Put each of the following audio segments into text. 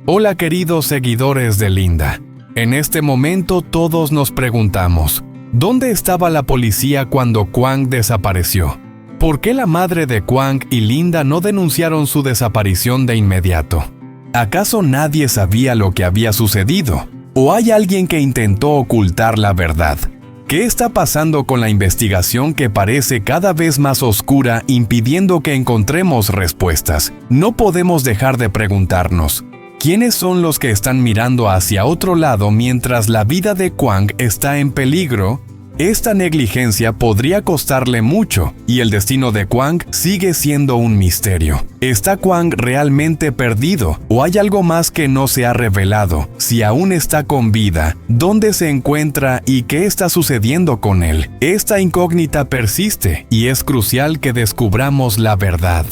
Hola queridos seguidores de Linda. En este momento todos nos preguntamos, ¿dónde estaba la policía cuando Kwang desapareció? ¿Por qué la madre de Kwang y Linda no denunciaron su desaparición de inmediato? ¿Acaso nadie sabía lo que había sucedido? ¿O hay alguien que intentó ocultar la verdad? ¿Qué está pasando con la investigación que parece cada vez más oscura, impidiendo que encontremos respuestas? No podemos dejar de preguntarnos, ¿quiénes son los que están mirando hacia otro lado mientras la vida de Kwang está en peligro? Esta negligencia podría costarle mucho, y el destino de Kwang sigue siendo un misterio. ¿Está Kwang realmente perdido? ¿O hay algo más que no se ha revelado? Si aún está con vida, ¿dónde se encuentra y qué está sucediendo con él? Esta incógnita persiste, y es crucial que descubramos la verdad.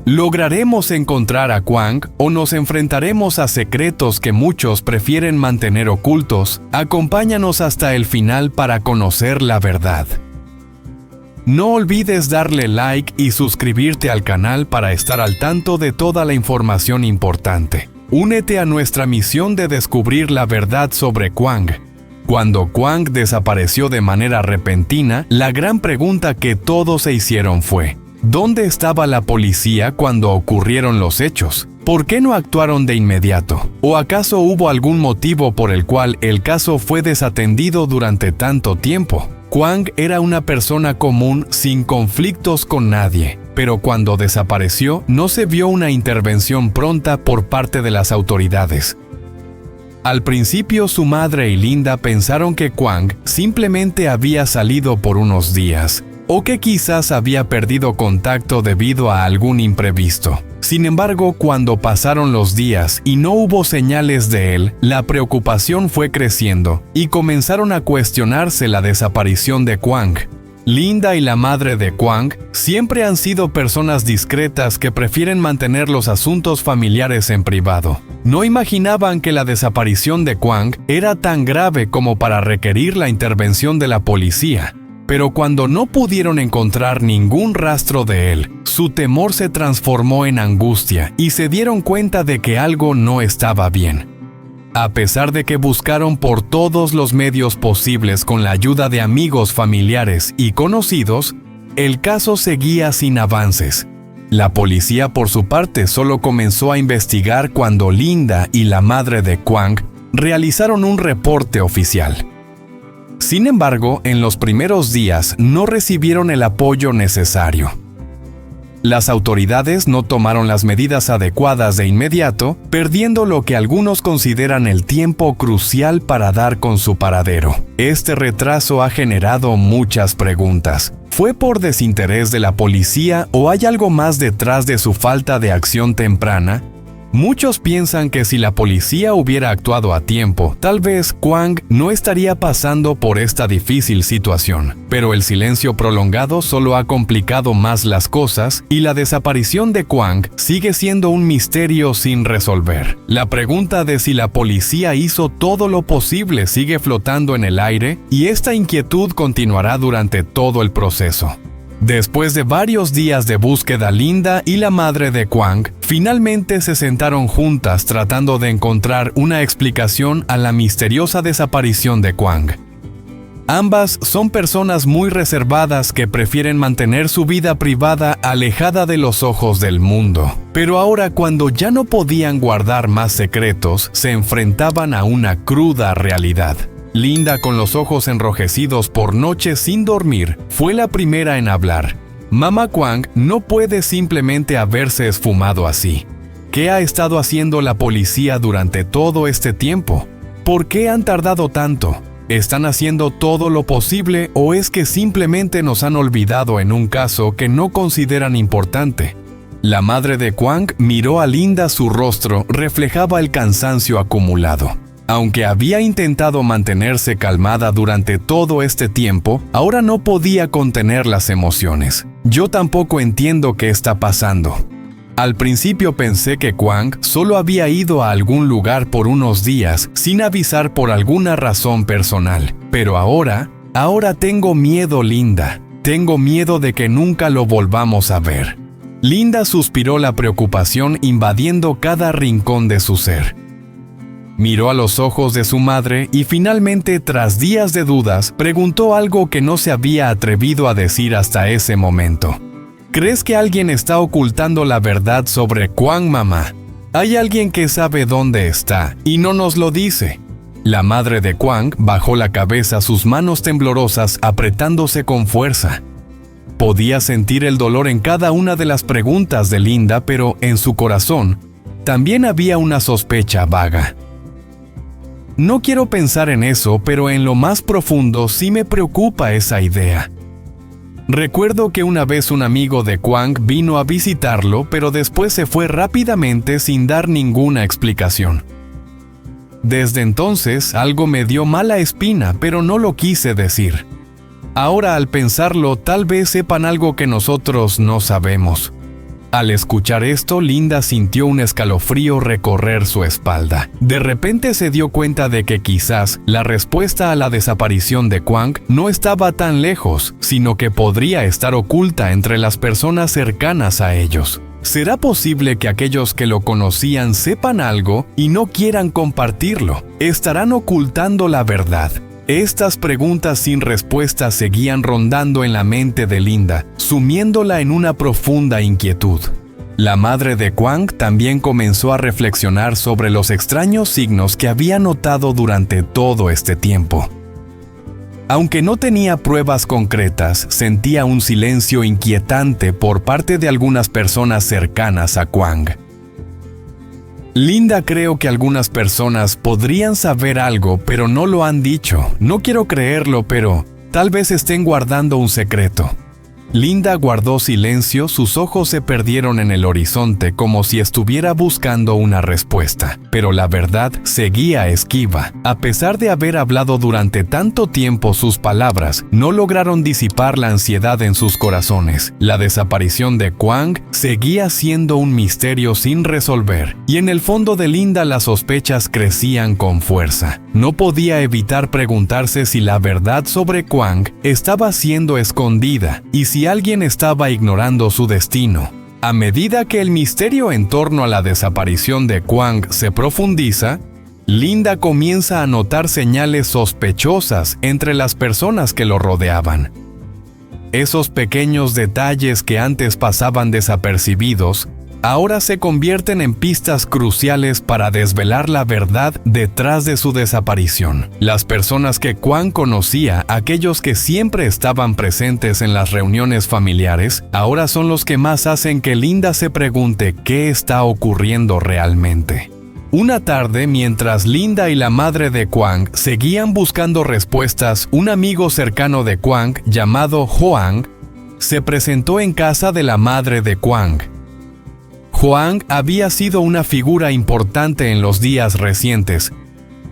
¿Lograremos encontrar a Kwang o nos enfrentaremos a secretos que muchos prefieren mantener ocultos? Acompáñanos hasta el final para conocer la verdad. No olvides darle like y suscribirte al canal para estar al tanto de toda la información importante. Únete a nuestra misión de descubrir la verdad sobre Kwang. Cuando Kwang desapareció de manera repentina, la gran pregunta que todos se hicieron fue: ¿dónde estaba la policía cuando ocurrieron los hechos? ¿Por qué no actuaron de inmediato? ¿O acaso hubo algún motivo por el cual el caso fue desatendido durante tanto tiempo? Kwang era una persona común sin conflictos con nadie, pero cuando desapareció no se vio una intervención pronta por parte de las autoridades. Al principio su madre y Linda pensaron que Kwang simplemente había salido por unos días, o que quizás había perdido contacto debido a algún imprevisto. Sin embargo, cuando pasaron los días y no hubo señales de él, la preocupación fue creciendo y comenzaron a cuestionarse la desaparición de Kwang. Linda y la madre de Kwang siempre han sido personas discretas que prefieren mantener los asuntos familiares en privado. No imaginaban que la desaparición de Kwang era tan grave como para requerir la intervención de la policía. Pero cuando no pudieron encontrar ningún rastro de él, su temor se transformó en angustia y se dieron cuenta de que algo no estaba bien. A pesar de que buscaron por todos los medios posibles con la ayuda de amigos, familiares y conocidos, el caso seguía sin avances. La policía, por su parte, solo comenzó a investigar cuando Linda y la madre de Kwang realizaron un reporte oficial. Sin embargo, en los primeros días no recibieron el apoyo necesario. Las autoridades no tomaron las medidas adecuadas de inmediato, perdiendo lo que algunos consideran el tiempo crucial para dar con su paradero. Este retraso ha generado muchas preguntas. ¿Fue por desinterés de la policía o hay algo más detrás de su falta de acción temprana? Muchos piensan que si la policía hubiera actuado a tiempo, tal vez Kwang no estaría pasando por esta difícil situación. Pero el silencio prolongado solo ha complicado más las cosas y la desaparición de Kwang sigue siendo un misterio sin resolver. La pregunta de si la policía hizo todo lo posible sigue flotando en el aire y esta inquietud continuará durante todo el proceso. Después de varios días de búsqueda, Linda y la madre de Kwang finalmente se sentaron juntas tratando de encontrar una explicación a la misteriosa desaparición de Kwang. Ambas son personas muy reservadas que prefieren mantener su vida privada alejada de los ojos del mundo. Pero ahora, cuando ya no podían guardar más secretos, se enfrentaban a una cruda realidad. Linda, con los ojos enrojecidos por noches sin dormir, fue la primera en hablar. Mamá Kwang no puede simplemente haberse esfumado así. ¿Qué ha estado haciendo la policía durante todo este tiempo? ¿Por qué han tardado tanto? ¿Están haciendo todo lo posible o es que simplemente nos han olvidado en un caso que no consideran importante? La madre de Kwang miró a Linda, su rostro reflejaba el cansancio acumulado. Aunque había intentado mantenerse calmada durante todo este tiempo, ahora no podía contener las emociones. Yo tampoco entiendo qué está pasando. Al principio pensé que Kwang solo había ido a algún lugar por unos días sin avisar por alguna razón personal. Pero ahora tengo miedo, Linda. Tengo miedo de que nunca lo volvamos a ver. Linda suspiró, la preocupación invadiendo cada rincón de su ser. Miró a los ojos de su madre y finalmente, tras días de dudas, preguntó algo que no se había atrevido a decir hasta ese momento. ¿Crees que alguien está ocultando la verdad sobre Kwang, mamá? Hay alguien que sabe dónde está y no nos lo dice. La madre de Kwang bajó la cabeza, sus manos temblorosas apretándose con fuerza. Podía sentir el dolor en cada una de las preguntas de Linda, pero en su corazón también había una sospecha vaga. No quiero pensar en eso, pero en lo más profundo sí me preocupa esa idea. Recuerdo que una vez un amigo de Kwang vino a visitarlo, pero después se fue rápidamente sin dar ninguna explicación. Desde entonces algo me dio mala espina, pero no lo quise decir. Ahora, al pensarlo, tal vez sepan algo que nosotros no sabemos. Al escuchar esto, Linda sintió un escalofrío recorrer su espalda. De repente se dio cuenta de que quizás la respuesta a la desaparición de Kwang no estaba tan lejos, sino que podría estar oculta entre las personas cercanas a ellos. ¿Será posible que aquellos que lo conocían sepan algo y no quieran compartirlo? ¿Estarán ocultando la verdad? Estas preguntas sin respuesta seguían rondando en la mente de Linda, sumiéndola en una profunda inquietud. La madre de Kwang también comenzó a reflexionar sobre los extraños signos que había notado durante todo este tiempo. Aunque no tenía pruebas concretas, sentía un silencio inquietante por parte de algunas personas cercanas a Kwang. Linda, creo que algunas personas podrían saber algo, pero no lo han dicho. No quiero creerlo, pero tal vez estén guardando un secreto. Linda guardó silencio, sus ojos se perdieron en el horizonte como si estuviera buscando una respuesta. Pero la verdad seguía esquiva. A pesar de haber hablado durante tanto tiempo, sus palabras no lograron disipar la ansiedad en sus corazones. La desaparición de Kwang seguía siendo un misterio sin resolver, y en el fondo de Linda las sospechas crecían con fuerza. No podía evitar preguntarse si la verdad sobre Kwang estaba siendo escondida y si alguien estaba ignorando su destino. A medida que el misterio en torno a la desaparición de Kwang se profundiza, Linda comienza a notar señales sospechosas entre las personas que lo rodeaban. Esos pequeños detalles que antes pasaban desapercibidos, ahora se convierten en pistas cruciales para desvelar la verdad detrás de su desaparición. Las personas que Kwang conocía, aquellos que siempre estaban presentes en las reuniones familiares, ahora son los que más hacen que Linda se pregunte qué está ocurriendo realmente. Una tarde, mientras Linda y la madre de Kwang seguían buscando respuestas, un amigo cercano de Kwang, llamado Hoang, se presentó en casa de la madre de Kwang. Hoang había sido una figura importante en los días recientes,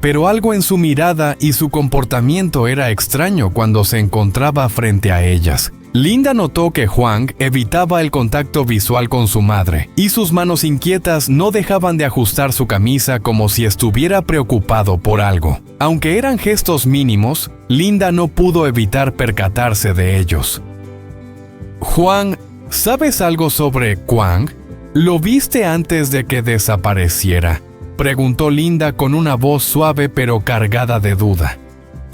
pero algo en su mirada y su comportamiento era extraño cuando se encontraba frente a ellas. Linda notó que Hoang evitaba el contacto visual con su madre, y sus manos inquietas no dejaban de ajustar su camisa como si estuviera preocupado por algo. Aunque eran gestos mínimos, Linda no pudo evitar percatarse de ellos. «Hoang, ¿sabes algo sobre Kwang? ¿Lo viste antes de que desapareciera?», preguntó Linda con una voz suave pero cargada de duda.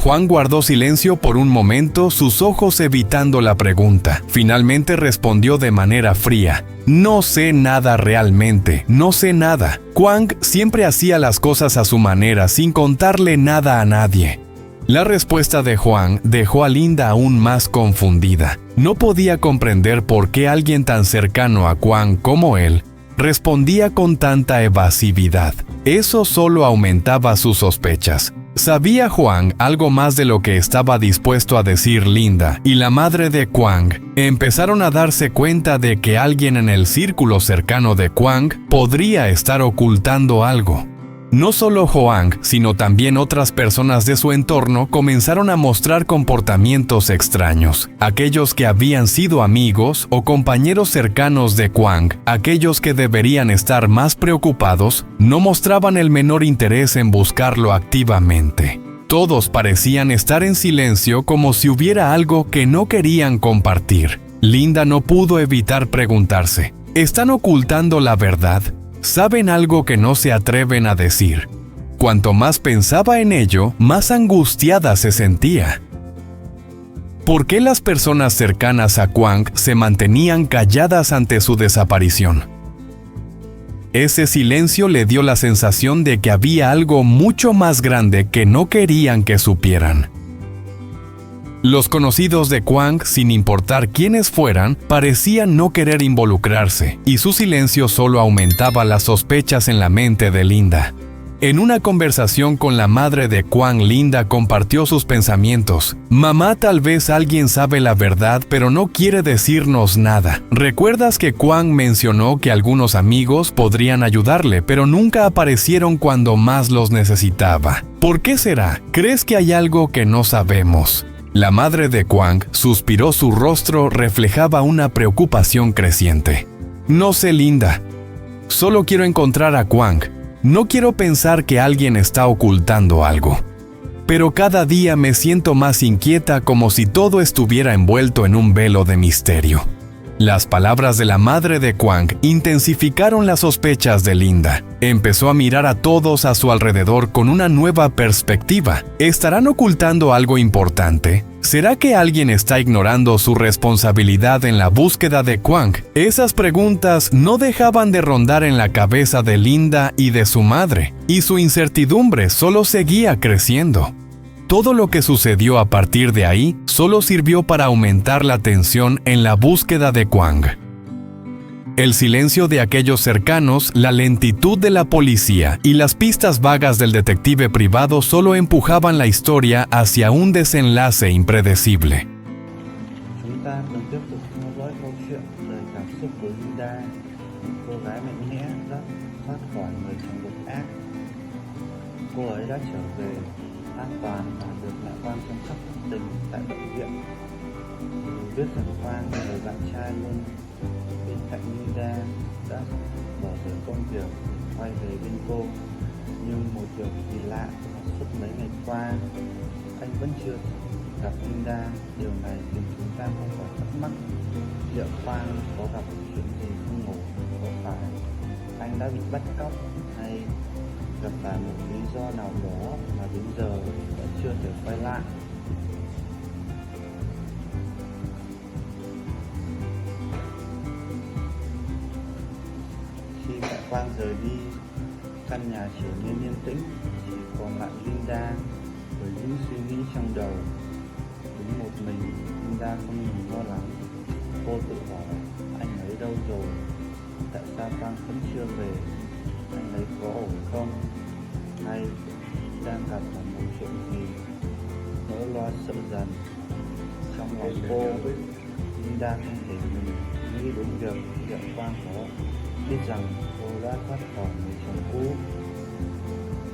Hoang guardó silencio por un momento, sus ojos evitando la pregunta. Finalmente respondió de manera fría: «No sé nada realmente, no sé nada. Kwang siempre hacía las cosas a su manera, sin contarle nada a nadie». La respuesta de Hoang dejó a Linda aún más confundida. No podía comprender por qué alguien tan cercano a Kwang como él respondía con tanta evasividad. Eso solo aumentaba sus sospechas. ¿Sabía Hoang algo más de lo que estaba dispuesto a decir Linda y la madre de Kwang? Empezaron a darse cuenta de que alguien en el círculo cercano de Kwang podría estar ocultando algo. No solo Hoang, sino también otras personas de su entorno comenzaron a mostrar comportamientos extraños. Aquellos que habían sido amigos o compañeros cercanos de Kwang, aquellos que deberían estar más preocupados, no mostraban el menor interés en buscarlo activamente. Todos parecían estar en silencio, como si hubiera algo que no querían compartir. Linda no pudo evitar preguntarse: Están ocultando la verdad. Saben algo que no se atreven a decir. Cuanto más pensaba en ello, más angustiada se sentía. ¿Por qué las personas cercanas a Kwang se mantenían calladas ante su desaparición? Ese silencio le dio la sensación de que había algo mucho más grande que no querían que supieran. Los conocidos de Kwang, sin importar quiénes fueran, parecían no querer involucrarse, y su silencio solo aumentaba las sospechas en la mente de Linda. En una conversación con la madre de Kwang, Linda compartió sus pensamientos. Mamá, tal vez alguien sabe la verdad, pero no quiere decirnos nada. ¿Recuerdas que Kwang mencionó que algunos amigos podrían ayudarle, pero nunca aparecieron cuando más los necesitaba? ¿Por qué será? ¿Crees que hay algo que no sabemos? La madre de Kwang suspiró, su rostro reflejaba una preocupación creciente. No sé, Linda. Solo quiero encontrar a Kwang. No quiero pensar que alguien está ocultando algo. Pero cada día me siento más inquieta, como si todo estuviera envuelto en un velo de misterio. Las palabras de la madre de Kwang intensificaron las sospechas de Linda. Empezó a mirar a todos a su alrededor con una nueva perspectiva. ¿Estarán ocultando algo importante? ¿Será que alguien está ignorando su responsabilidad en la búsqueda de Kwang? Esas preguntas no dejaban de rondar en la cabeza de Linda y de su madre, y su incertidumbre solo seguía creciendo. Todo lo que sucedió a partir de ahí solo sirvió para aumentar la tensión en la búsqueda de Kwang. El silencio de aquellos cercanos, la lentitud de la policía y las pistas vagas del detective privado solo empujaban la historia hacia un desenlace impredecible. Chúng ta cần tiếp tục theo dõi câu chuyện đời cảm xúc của Linda, cô gái mạnh mẽ đã thoát khỏi người chồng độc ác. Cô ấy đã trở về an toàn và được mẹ Quang chăm sóc tận tình tại bệnh viện. Dù biết rằng Quang, người bạn trai luôn bên cạnh Linda, đã bỏ dở công việc quay về bên cô, nhưng một điều kỳ lạ là suốt mấy ngày qua anh vẫn chưa gặp Linda. Điều này khiến chúng ta không khỏi thắc mắc, liệu Quang có gặp chuyện gì không ổn? Có phải anh đã bị bắt cóc hay gặp phải một lý do nào đó mà đến giờ vẫn chưa thể quay lại? Khi mẹ Quang rời đi, căn nhà trở nên yên tĩnh, chỉ còn lại Linda với những suy nghĩ trong đầu. Đúng một mình, Linda không ngừng lo lắng. Cô tự hỏi, anh ấy đâu rồi? Tại sao Quang vẫn chưa về? Anh ấy có ổn không? Hay đang gặp phải một chuyện gì? Nỗi lo sợ dần trong lòng cô. Linda không thể mình nghĩ đến việc liệu Quang có biết rằng cô đã thoát khỏi người chồng cũ.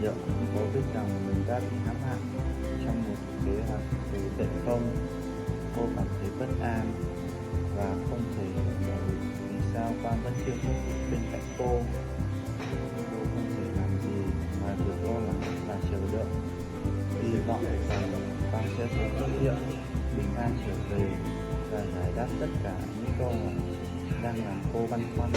Liệu anh có biết rằng mình đã bị hãm hại trong một kế hoạch tồi tệ không? Cô cảm thấy bất an và không thể hiểu nổi vì sao Quang vẫn chưa xuất hiện bên cạnh cô. Cô không thể làm gì mà được lo lắng và chờ đợi, hy vọng rằng Quang sẽ sớm xuất hiện, bình an trở về và giải đáp tất cả những câu hỏi đang làm cô băn khoăn.